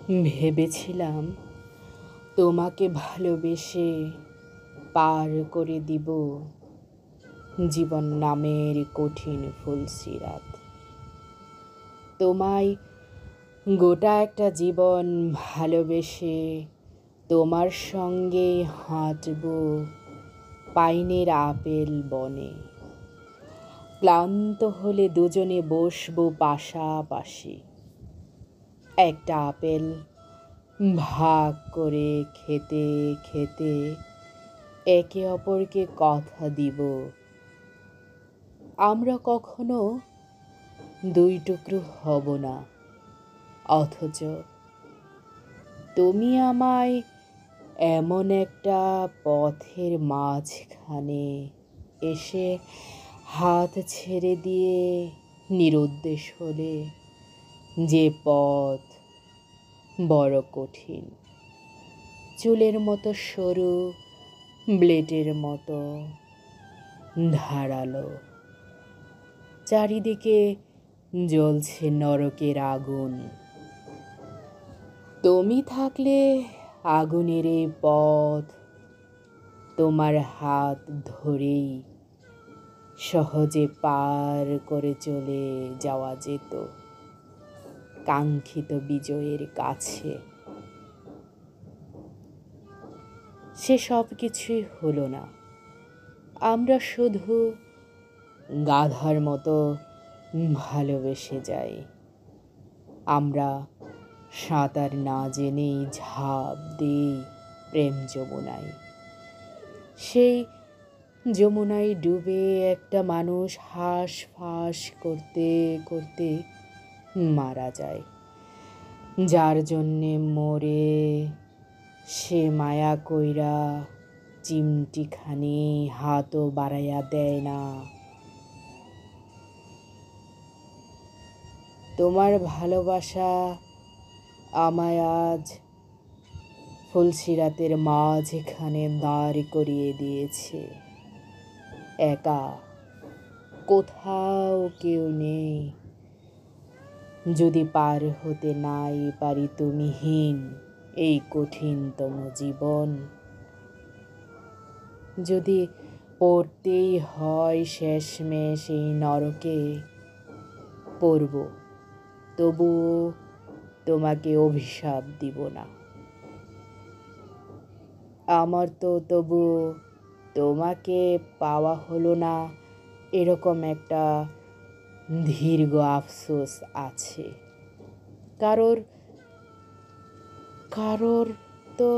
ভেবেছিলাম তোমাকে ভালোবেসে পার করে দিব জীবন নামের কঠিন ফুলসিরাত। তোমায় গোটা একটা জীবন ভালোবেসে তোমার সঙ্গে হাঁটব পাইনের আপেল বনে। ক্লান্ত হলে দুজনে বসবো পাশাপাশি, একটা আপেল ভাগ করে খেতে খেতে একে অপরকে কথা দিব আমরা কখনো দুই টুকরো হব না। অথচ তুমি আমায় এমন একটা পথের মাঝখানে এসে হাত ছেড়ে দিয়ে নিরুদ্দেশ হলে, যে পথ বড় কঠিন, চুলের মতো সরু, ব্লেডের মতো ধারালো, চারিদিকে জ্বলছে নরকের আগুন। তুমি থাকলে আগুনের এই পথ তোমার হাত ধরেই সহজে পার করে চলে যাওয়া যেত কাঙ্ক্ষিত বিজয়ের কাছে। সে সব কিছুই হলো না। আমরা শুধু গাধার মতো ভালোবেসে যাই। আমরা সাঁতার না জেনেই ঝাঁপ দিই প্রেম যমুনায়। সেই যমুনায় ডুবে একটা মানুষ হাঁসফাঁস করতে করতে মারা যায়। যার জন্যে মরে সে মায়া কইরা চিমটিখানি হাতও বাড়াইয়া দেয় না। তোমার ভালোবাসা আমায় আজ ফুলসিরাতের মাঝখানে দাঁড় করিয়ে দিয়েছে। একা, কোথাও কেউ নেই। যদি পার হতে নাই পারি তুমিহীন এই কঠিনতম জীবন, যদি পড়তেই হয় শেষমেশ এই নরকে, পড়ব, তবুও তোমাকে অভিশাপ দিব না। আমার তো তবু তোমাকে পাওয়া হলো না এরকম একটা দীর্ঘ আফসোস আছে। কারোর কারোর তো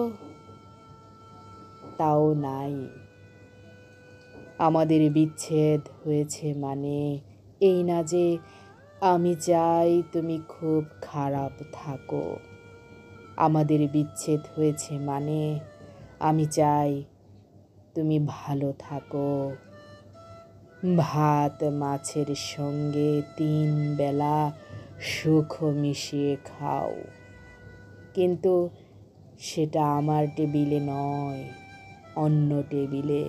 তাও নাই। আমাদের বিচ্ছেদ হয়েছে মানে এই না যে আমি চাই তুমি খুব খারাপ থাকো। আমাদের বিচ্ছেদ হয়েছে মানে আমি চাই তুমি ভালো থাকো, ভাত মাছের সঙ্গে 3 বেলা সুখ মিশিয়ে খাও। কিন্তু সেটা আমার টেবিলে নয়, অন্য টেবিলে।